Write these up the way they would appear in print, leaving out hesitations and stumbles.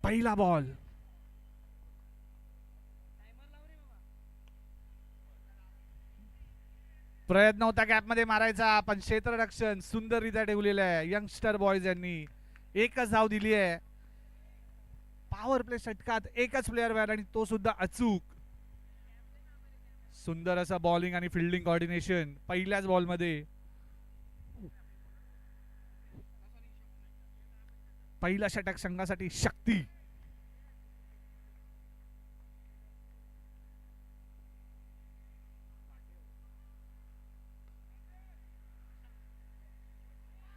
पहिला बॉल. प्रयत्न होता गॅपमध्ये मारायचा, पण क्षेत्ररक्षण सुंदररित्या ठेवलेलं आहे यंगस्टर बॉयज यांनी. एकच धाव दिली आहे. पॉवर प्ले षटकात एकच प्लेअर बाहेर आणि तो सुद्धा अचूक. सुंदर असा बॉलिंग आणि फिल्डिंग कॉर्डिनेशन पहिल्याच बॉलमध्ये. पहिला षटक संघासाठी शक्ती.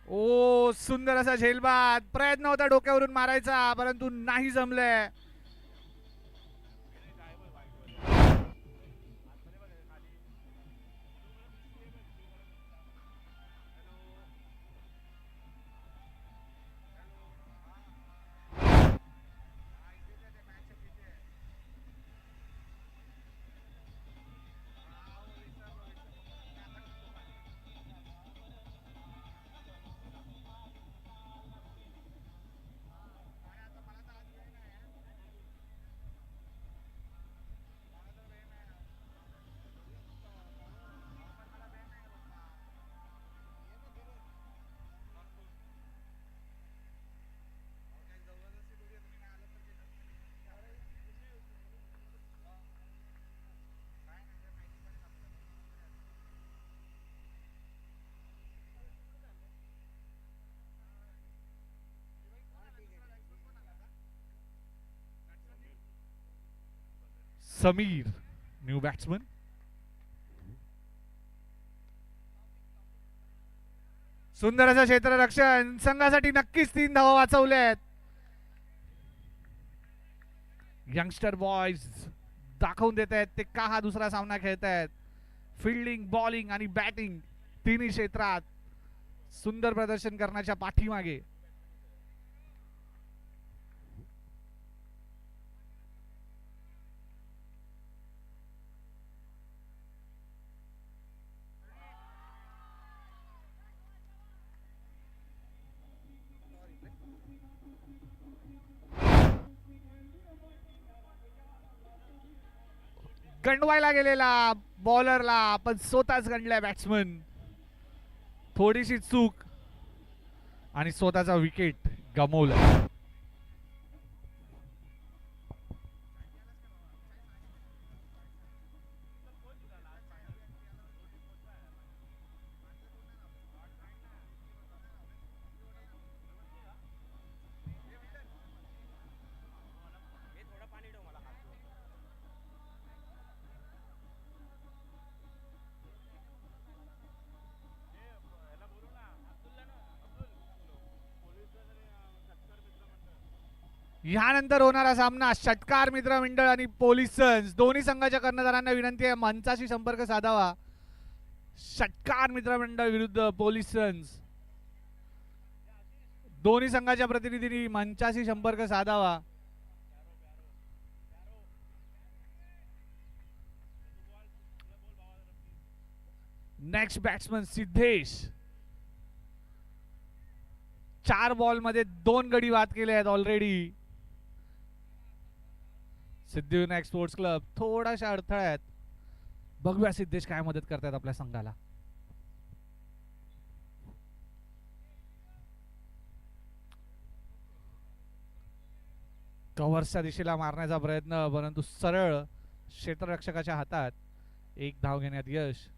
ओ सुंदर असा झेलबाद. प्रयत्न होता डोक्यावरून मारायचा, परंतु नाही जमलंय. Sameer new batsman. सुंदर असं क्षेत्ररक्षण. संघासाठी नक्कीच 3 धावा वाचवल्यात. यंगस्टर बॉयज दाखवून देत आहेत ते का हा दुसरा सामना खेळत आहेत. फिल्डिंग, बॉलिंग आणि बॅटिंग तिन्ही क्षेत्रात सुंदर प्रदर्शन करण्याच्या पाठीमागे. गंडवायला गेलेला बॉलरला पण स्वतःच गंडलाय बॅट्समन. थोडीशी चूक आणि स्वतःचा विकेट गमावला. यानंतर होणारा सामना षटकार मित्र मंडळ आणि पोलीस सन्स. दोन्ही संघाच्या कर्णधारांना विनंती आहे मंचाशी संपर्क साधावा. षटकार मित्र मंडळ विरुद्ध पोलीस सन्स. दोन्ही संघाच्या प्रतिनिधींनी मंचाशी संपर्क साधावा. Next batsman Siddhesh. 4 बॉल मध्ये 2 गडी बाद केले आहेत ऑलरेडी. सिद्धिविनायक स्पोर्ट्स क्लब थोडाशा अडथळ्यात. बघूया सिद्धेश काय मदत करतात आपल्या संघाला. कव्हर्सच्या दिशेला मारण्याचा प्रयत्न, परंतु सरळ क्षेत्ररक्षकाच्या हातात. 1 धाव घेण्यात यश.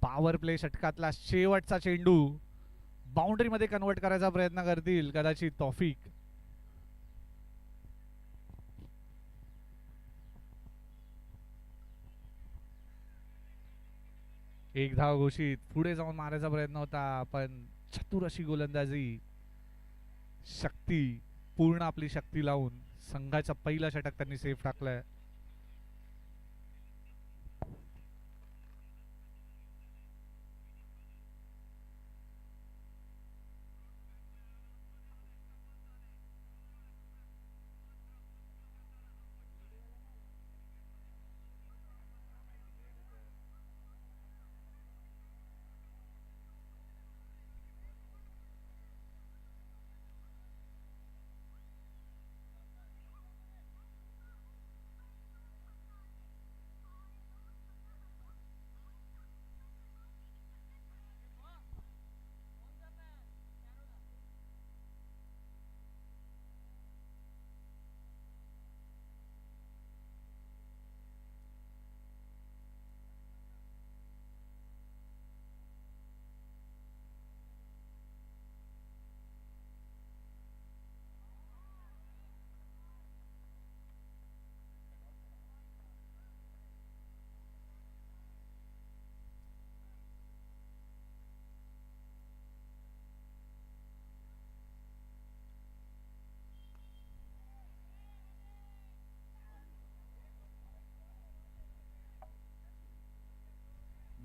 पॉवर प्ले षटकातला शेवटचा चेंडू बाउंड्री मध्ये कन्वर्ट करायचा प्रयत्न करतील कदाचित तौफिक. एक धाव घोषित. पुढे जाऊन मारायचा प्रयत्न होता, पण चतुर अशी गोलंदाजी. शक्ती, पूर्ण आपली शक्ती लावून संघाचा पहिला षटक त्यांनी सेफ टाकलाय.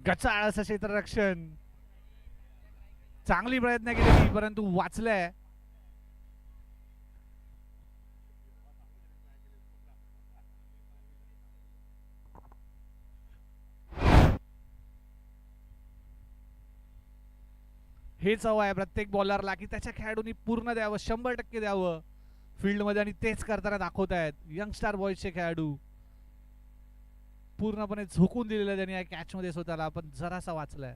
गचाळ असं क्षेत्ररक्षण. चांगली प्रयत्न केली परंतु वाचलंय. हेच हवं आहे प्रत्येक बॉलरला की त्याच्या खेळाडूंनी पूर्ण द्यावं, 100% द्यावं फील्डमध्ये, आणि तेच करताना दाखवत आहेत यंगस्टार बॉयजचे खेळाडू. पूर्णपणे झोकून दिलेलं त्यांनी या कॅचमध्ये स्वतःला, पण जरासा वाचलाय.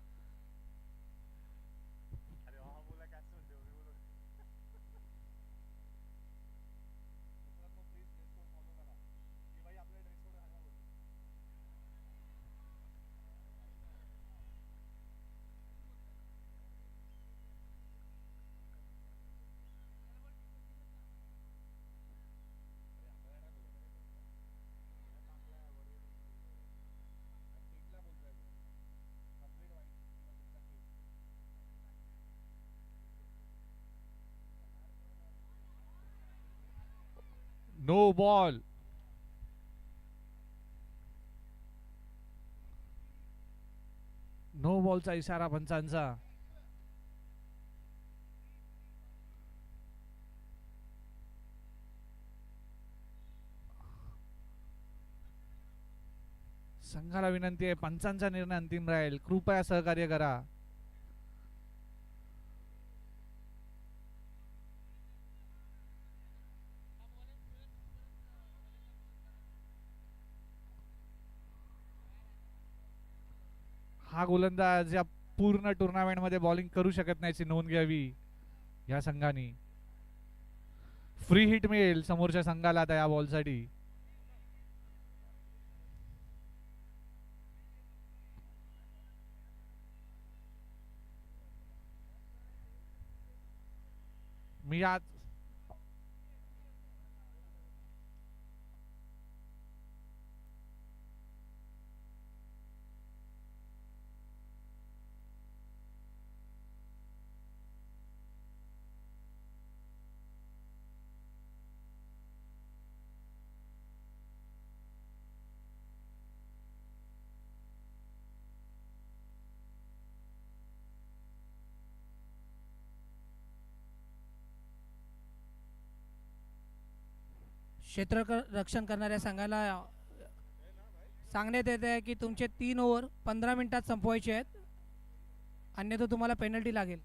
No ball. नो बॉलचा इशारा पंचांचा. संघाला विनंती आहे, पंचांचा निर्णय अंतिम राहील, कृपया सहकार्य करा. हा गोलंदाज या पूर्ण टुर्नामेंटमध्ये बॉलिंग करू शकत नाही, नोंद घ्यावी या संघाने. फ्री हिट मिळेल समोरच्या संघाला आता या बॉलसाठी. मी आज क्षेत्ररक्षण करणाऱ्या संघाला सांगण्यात येत आहे की तुमचे 3 ओव्हर 15 मिनिटात संपवायचे आहेत, अन्यथा तुम्हाला पेनल्टी लागेल.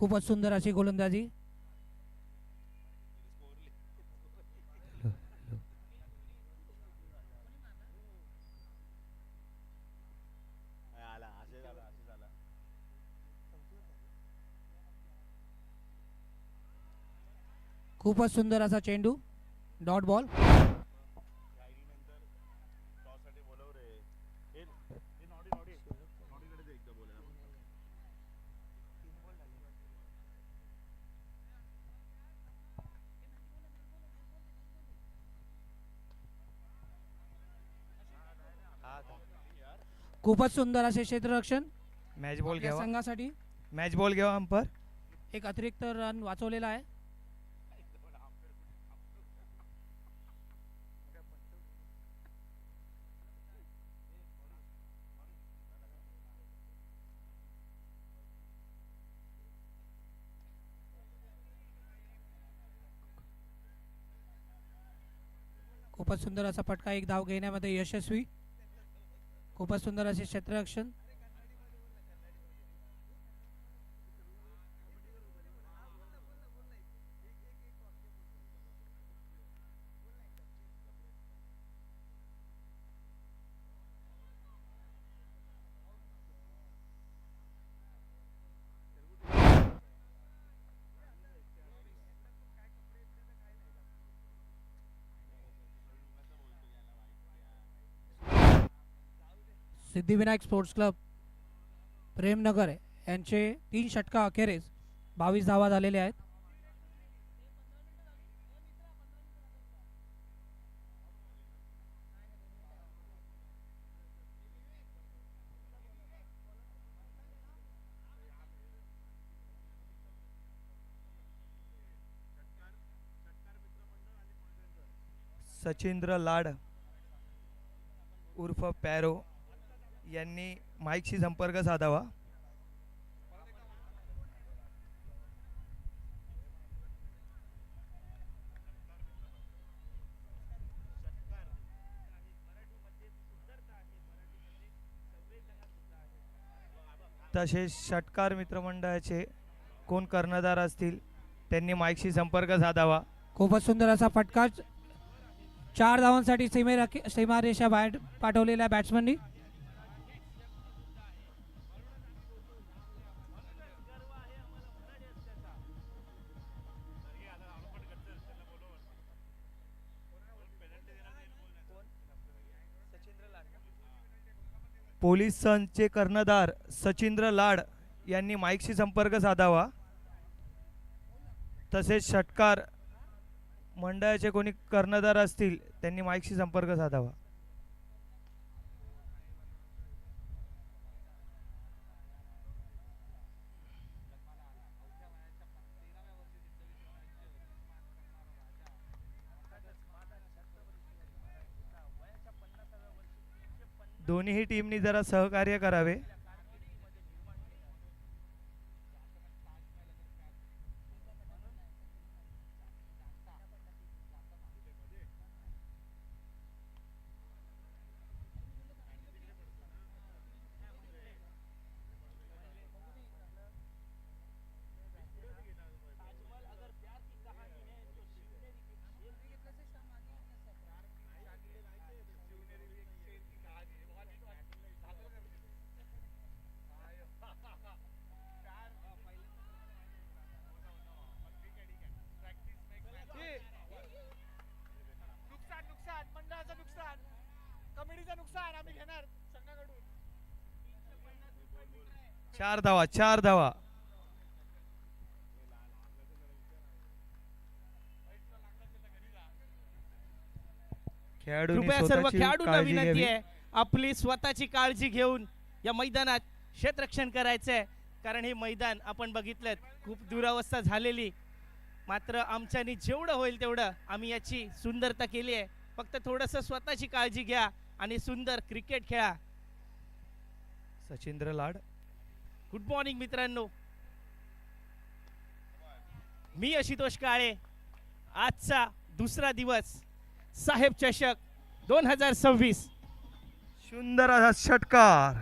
खूपच सुंदर अशी गोलंदाजी. खूपच सुंदर असा चेंडू, डॉट बॉल. खूपच सुंदर असे क्षेत्ररक्षण मॅच बॉल आपल्या घ्यावा, संघासाठी. मॅच बॉल घ्यावा अंपर. एक अतिरिक्त रन वाचवलेला आहे. खूपच सुंदर असा फटका, एक धाव घेण्यामध्ये यशस्वी. खूपच सुंदर असे क्षेत्ररक्षण. सिद्धिविनायक स्पोर्ट्स क्लब प्रेमनगर यांचे 3 षटका अखेरीस 22 धावा झालेले आहेत. सचिंद्र लाड उर्फ पॅरो यांनी माईकशी संपर्क साधावा. तसेच षटकार मित्रमंडळाचे कोण कर्णधार असतील त्यांनी माईकशी संपर्क साधावा. खूपच सुंदर असा फटका, 4 धावांसाठी सीमारेषा बाहेर पाठवलेल्या बॅट्समननी. पोलिसांचे कर्णधार सचिंद्र लाड यांनी माईकशी संपर्क साधावा. तसेच षटकार मंडळाचे कोणी कर्णधार असतील त्यांनी माईकशी संपर्क साधावा. दोन्ही टीमनी जरा सहकार्य करावे. चार धावा. कृपया सर्व खेळाडूंना विनंती आहे, आपली स्वतःची काळजी घेऊन या मैदानात क्षेत्ररक्षण करायचंय. कारण हे मैदान आपण बघितलं खूप दुरावस्था झालेली, मात्र आमच्यानी जेवढं होईल तेवढं आम्ही याची सुंदरता केली आहे. फक्त थोडंसं स्वतःची काळजी घ्या आणि सुंदर क्रिकेट खेळा. सचिंद्र लाड. गुड मॉर्निंग मित्रांनो, मी आशुतोष काळे. आजचा दुसरा दिवस साहेब चषक 2026. सुंदर असा षटकार.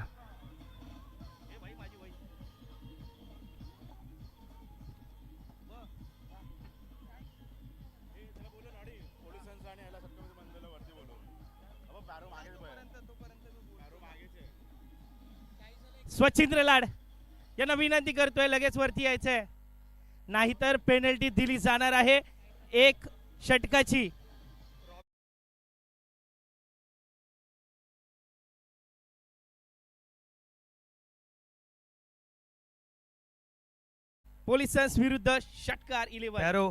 स्वच्छिंद्र लाड यांना विनंती करतोय लगेच वरती यायचंय, नाहीतर पेनल्टी दिली जाणार आहे 1 षटकाची. पोलिसांस विरुद्ध षटकार 11. पॅरो,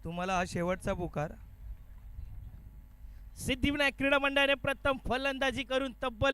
तुम्हाला हा शेवटचा पुकार. सिद्धिविनायक क्रीडा मंडळाने प्रथम फलंदाजी करून तब्बल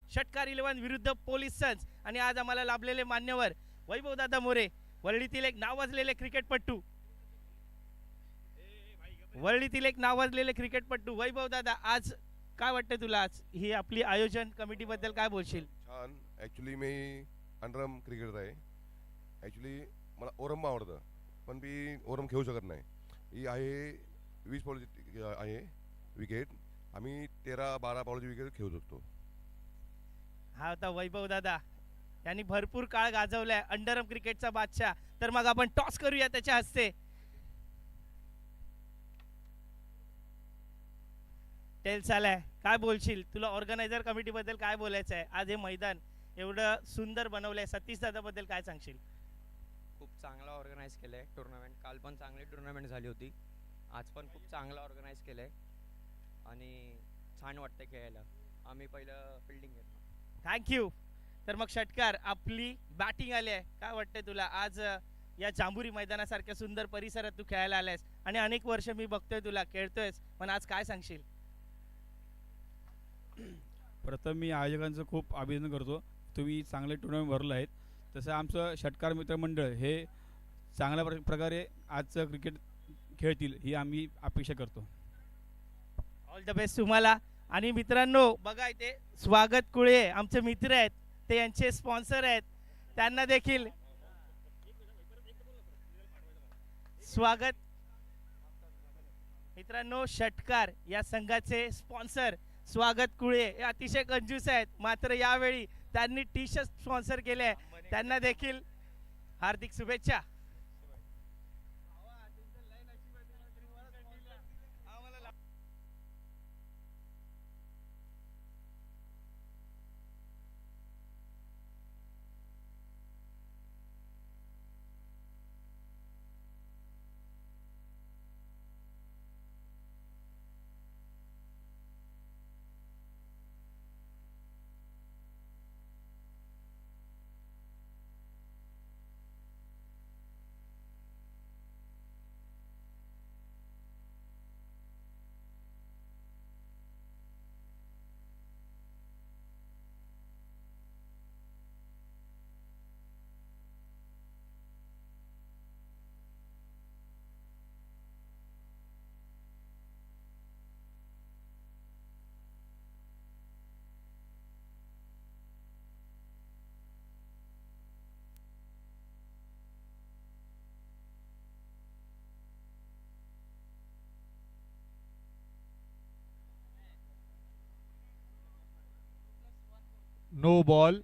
षटकार 11 विरुद्ध पोलिसांस. आणि आज आम्हाला लाभलेले मान्यवर वैभव दादा मोरे, वरळीतील एक नावाजलेले क्रिकेटपटू, वरळीतील एक नावाजलेले क्रिकेटपटू वैभव दादा, आज काय वाटतं तुला, आज ही आपली आयोजन कमिटी बद्दल काय बोलशील? छान. ॲक्च्युली मी अंडरआर्म क्रिकेटर आहे. ॲक्च्युली मला ओरम आवडतं, पण मी ओरम खेळू शकत नाही. ही आहे 20 बॉलची आहे विकेट. आम्ही 13-12 बॉलची विकेट खेळू शकतो. हा होता वैभव दादा यांनी भरपूर काळ गाजवलाय अंडरआर्म क्रिकेटचा बादशाह. तर मग आपण टॉस करूया त्याच्या हस्ते. टेल्स आलाय, काय बोलशील? तुला ऑर्गनायझर कमिटी बद्दल काय बोलायचं आहे? आज हे मैदान एवढं सुंदर बनवलंय, सतीश दादा बद्दल काय सांगशील? खूप चांगला ऑर्गनाईज केलं आहे टुर्नामेंट. काल पण चांगली टुर्नामेंट झाली होती, आज पण खूप चांगला ऑर्गनाईज केलं आहे आणि छान वाटतं खेळायला. आम्ही पहिलं फिल्डिंग घेतलं. थँक्यू. तर मग षटकार, आपली बॅटिंग आली आहे, काय वाटतंय तुला? आज या जांभुरी मैदानासारख्या सुंदर परिसरात तू खेळायला आलायस आणि अनेक वर्ष मी बघतोय तुला खेळतोयस, पण आज काय सांगशील? प्रथम मी आयोजकांचं खूप अभिनंदन करतो. तुम्ही चांगले टुर्नामेंट भरलं आहेत. तसं आमचं षटकार मित्रमंडळ हे चांगल्या प्रकारे आजचं क्रिकेट खेळतील ही आम्ही अपेक्षा करतो. ऑल द बेस्ट तुम्हाला. आणि मित्रांनो बघा, इथे स्वागत कुळे आमचे मित्र आहेत, ते यांचे स्पॉन्सर आहेत, त्यांना देखील स्वागत. मित्रांनो, षटकार या संघाचे स्पॉन्सर स्वागत कुळे हे अतिशय कंजूस आहेत, मात्र यावेळी त्यांनी टी शर्ट स्पॉन्सर केले, त्यांना देखील हार्दिक शुभेच्छा. नो बॉल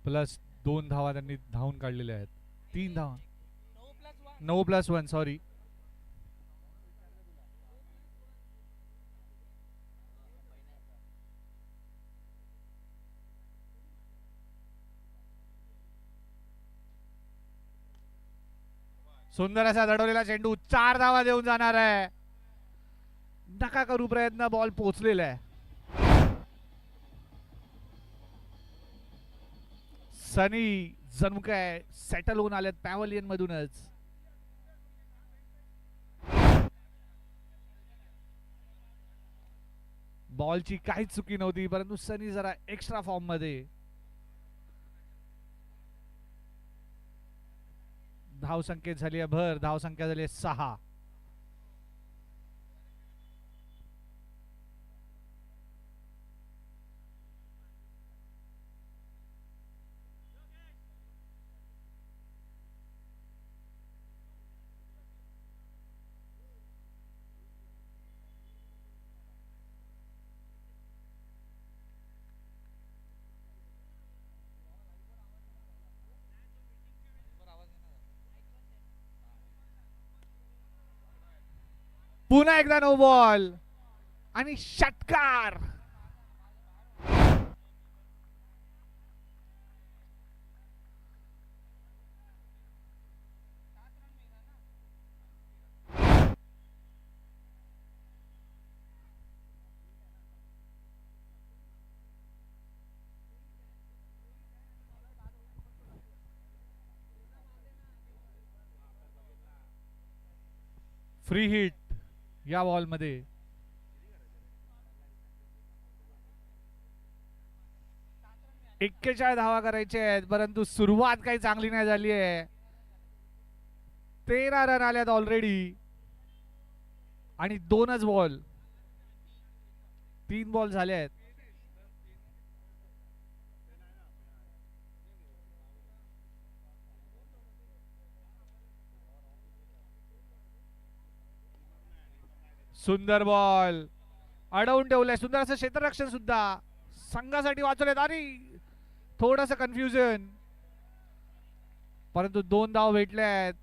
प्लस 2 धावा त्यांनी धावून काढलेल्या आहेत. 3 धावा, 9+1 सॉरी. सुंदर असा दडवलेला चेंडू 4 धावा देऊन जाणार आहे. नका करू प्रयत्न, बॉल पोहोचलेला आहे. सनी जणू काय सेटल होऊन आलेत पॅव्हलियन मधूनच. बॉलची काहीच चुकी नव्हती, परंतु सनी जरा एक्स्ट्रा फॉर्म मध्ये. धाव संख्येत झाली आहे भर, धाव संख्या झाली आहे 6. पुन्हा एकदा नो बॉल आणि षटकार. फ्री हिट या बॉल मध्ये. 41 धावा करायचे आहेत, परंतु सुरुवात काही चांगली नाही झाली आहे. 13 रन आल्यात ऑलरेडी आणि 2च बॉल, 3 बॉल झाले आहेत. सुंदर बॉल अडवून ठेवलाय. सुंदर असं क्षेत्ररक्षण सुद्धा संघासाठी वाचवलेत आणि थोडस कन्फ्युजन, परंतु 2 धाव भेटले आहेत.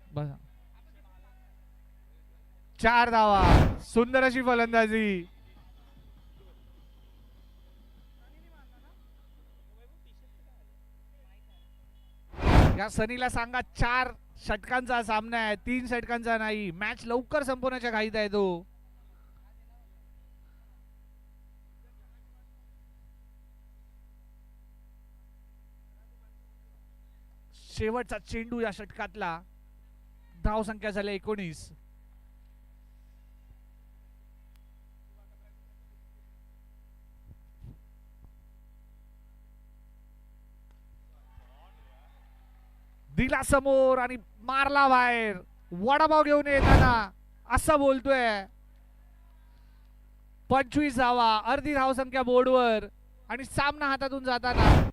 बस 4 धावा. सुंदर अशी फलंदाजी. या सनीला सांगा 4 षटकांचा सामना आहे, 3 षटकांचा नाही. मॅच लवकर संपवण्याच्या घाईत आहे तो. शेवटचा चेंडू या षटकातला. धाव संख्या झाली 19. दिला समोर आणि मारला बाहेर. वडापाव घेऊन येताना असं बोलतोय. 25 धावा, अर्धी धाव संख्या बोर्डवर आणि सामना हातातून जाताना.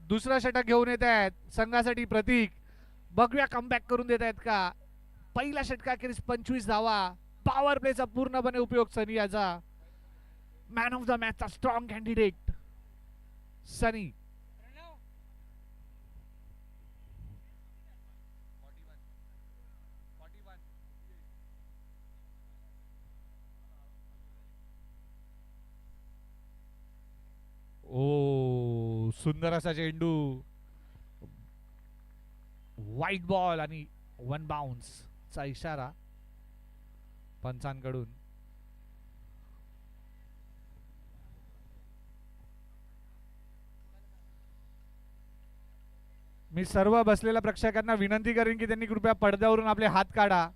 दुसरा षटक घेऊन येत आहेत संघासाठी प्रतीक. बघूया कमबॅक करून देत आहेत का. पहिल्या षटकाखेरीज 25 धावा. पॉवर प्लेचा पूर्णपणे उपयोग सनी याचा. मॅन ऑफ द मॅचचा स्ट्रॉंग कॅन्डिडेट सनी. ओ सुंदर असा चेंडू. व्हाईट बॉल आणि 1 बाउन्स चा इशारा पंचांकडून. मी सर्व बसलेल्या प्रेक्षकांना विनंती करेन की त्यांनी कृपया पडद्यावरून आपले हात काढा.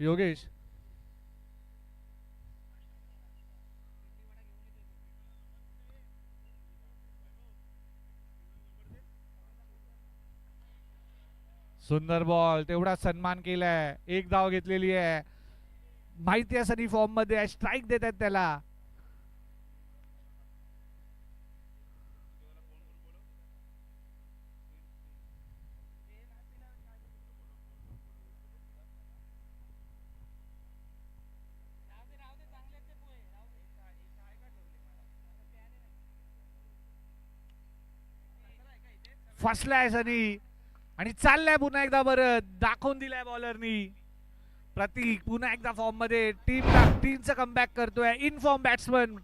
योगेश सुंदर बॉल. तेवढा सन्मान केलाय. 1 धाव घेतलेली आहे. माहिती आहे सनी फॉर्म मध्ये आहे. स्ट्राईक देत आहेत त्याला. फसलाय सनी आणि चाललाय पुन्हा एकदा परत. दाखवून दिलाय बॉलरनी. प्रतीक पुन्हा एकदा फॉर्म मध्ये. टीमचा कमबॅक करतोय. इन फॉर्म बॅट्समन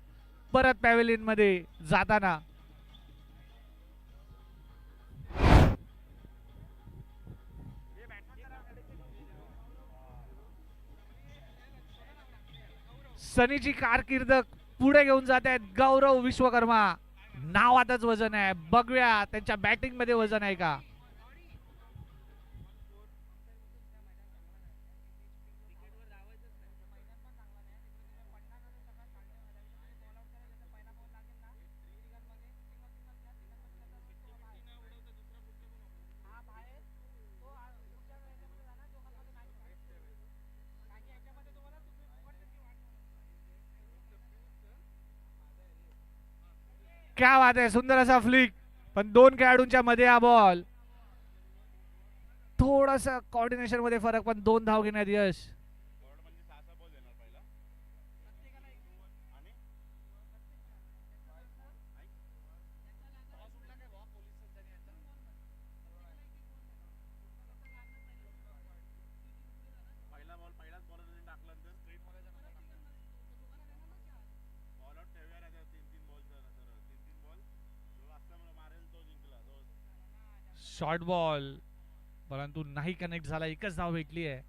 परत पॅव्हेलियन मध्ये जाताना. सनीची कारकीर्द पुढे घेऊन जात आहेत गौरव विश्वकर्मा. नावातच वजन आहे. बघूया त्यांच्या बॅटिंग मध्ये वजन आहे का. क्या बात आहे. सुंदर असा फ्लिक. पण 2 खेळाडूंच्या मध्ये हा बॉल. थोडस कोऑर्डिनेशन मध्ये फरक, पण 2 धाव घेण्यात यश. शॉर्ट बॉल परंतु नाही कनेक्ट झाला. 1च धाव भेटली आहे.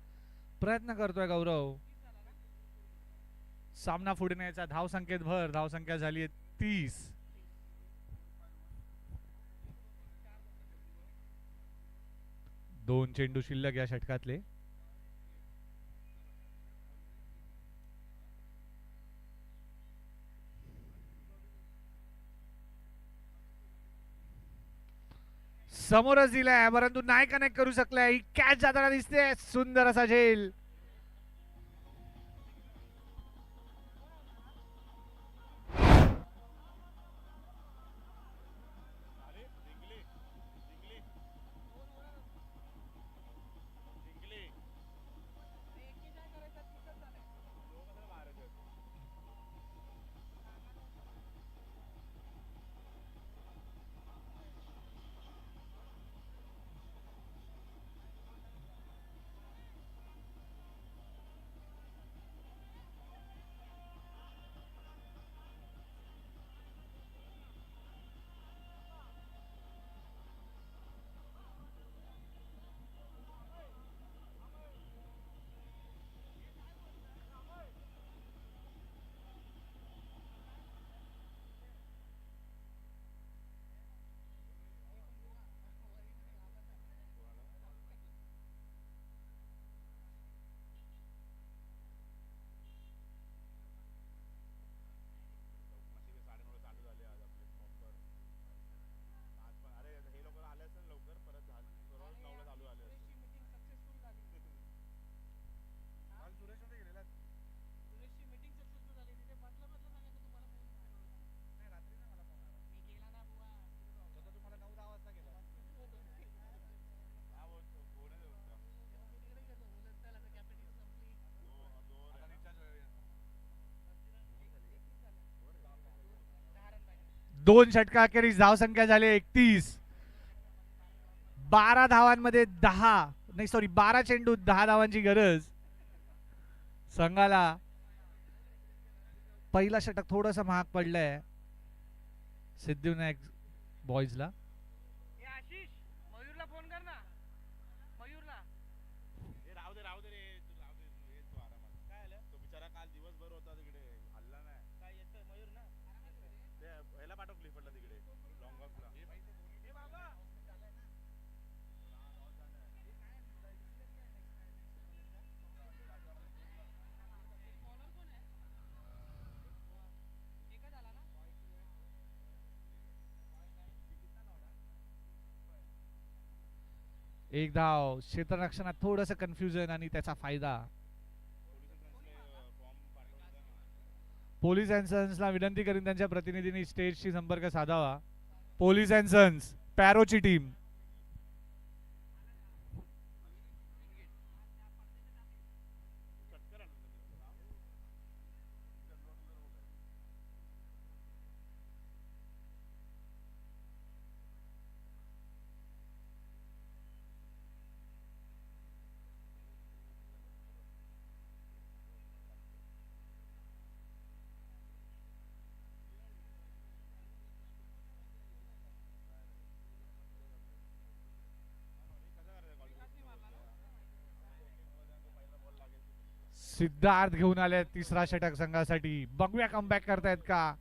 प्रयत्न करतोय गौरव. सामना पुढे न्यायचा. धावसंख्येत भर. धावसंख्या झाली आहे 30. दोन चेंडू शिल्लक या षटकातले. समोरच दिलाय परंतु नाही कनेक्ट करू शकलाय. ही कॅच जाताना दिसते. सुंदर असा झेल. दोन षटका अखेरीस धावसंख्या झाली 31. 12 धावांमध्ये 12 चेंडू 10 धावांची गरज. संघाला पहिला षटक थोडस महाग पडलंय सिद्धिविनायक बॉयजला. एक धाव. क्षेत्ररक्षणात थोडस कन्फ्युजन आणि त्याचा फायदा. पोलीस अँड सन्सला विनंती करीन त्यांच्या प्रतिनिधींनी स्टेजशी संपर्क साधावा. पोलीस अँड सन्स पॅरोची टीम. सिद्धार्थ घेऊन आले तिसरा षटक संघासाठी. बघूया कमबॅक करतायत का.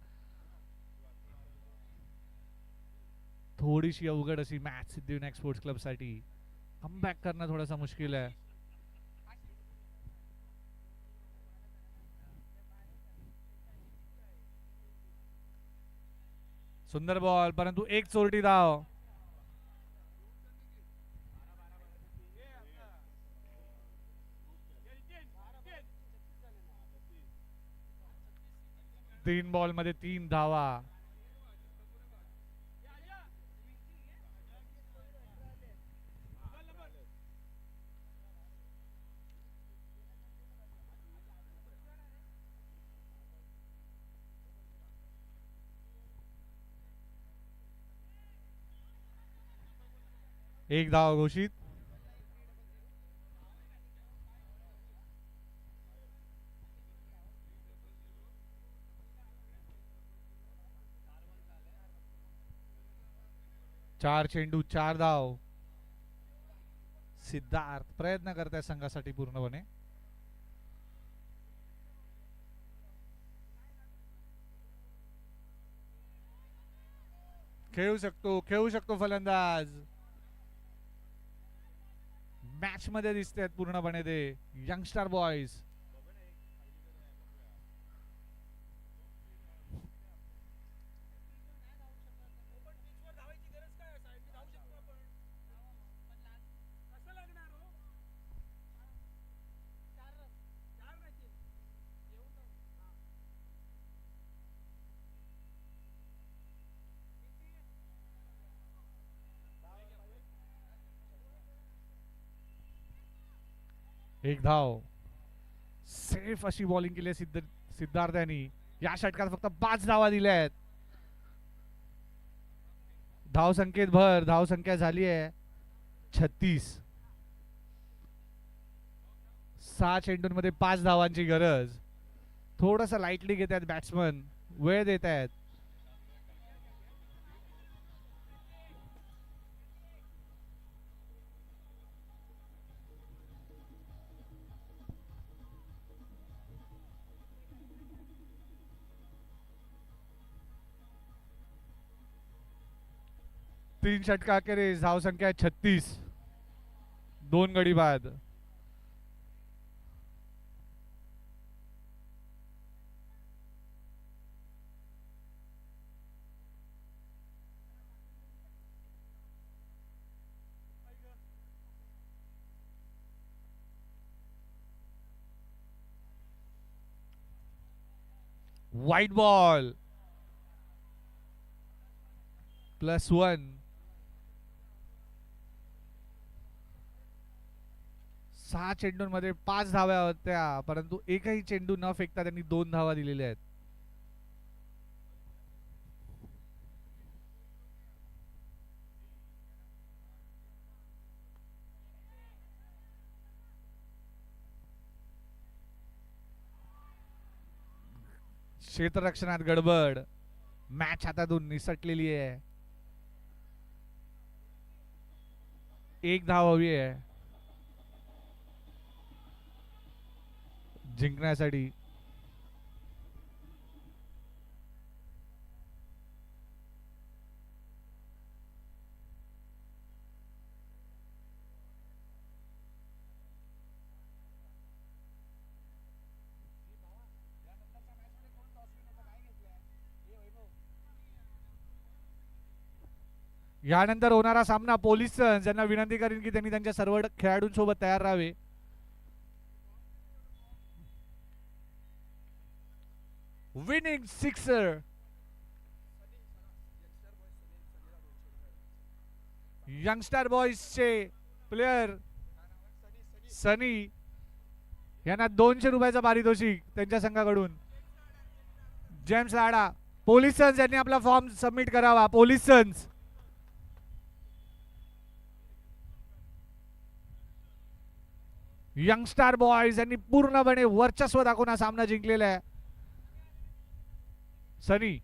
थोडीशी अवघड अशी मॅच सिद्धिविनायक स्पोर्ट्स क्लब साठी. कमबॅक करणं थोडंसं मुश्किल आहे. सुंदर बॉल परंतु एक चोरटी धाव. तीन बॉल मध्ये 3 धावा. एक धाव घोषित. चार चेंडू 4 धाव. सिद्धार्थ प्रयत्न करताय संघासाठी पूर्णपणे. खेळू शकतो फलंदाज. मॅच मध्ये दिसतात पूर्णपणे ते यंगस्टर बॉयज. एक धाव. सेफ अशी बॉलिंग केली आहे सिद्धार्थ यांनी. या षटकात फक्त 5 धावा दिल्या आहेत. धाव संख्येत भर. धाव संख्या झाली आहे 36. 6 चेंडूंमध्ये 5 धावांची गरज. थोडस लाईटली घेत आहेत बॅट्समन. वेळ देत आहेत. तीन षटका अखेरीस धाव संख्या 36. 2 गडी बाद. वाईट बॉल. +1. 6 चेंडूंमध्ये 5 धाव्या होत्या, परंतु एकही चेंडू न फेकता त्यांनी 2 धावा दिलेल्या आहेत. क्षेत्ररक्षणात गडबड. मॅच हातातून निसटलेली आहे. 1 धाव हवी आहे जिंकण्यासाठी. यानंतर होणारा सामना पोलीस ज्यांना विनंती करेन की त्यांनी त्यांच्या सर्व खेळाडूंसोबत तयार राहावे. Winning sixer. यंगस्टर बॉयजचे प्लेयर सनी यांना 200 रुपयाचा पारितोषिक त्यांच्या संघाकडून. जेम्स लाडा. पोलीस सन्स यांनी आपला फॉर्म सबमिट करावा. Police sons. यंगस्टर बॉयज यांनी पूर्णपणे वर्चस्व दाखवून हा सामना जिंकलेला आहे. सनी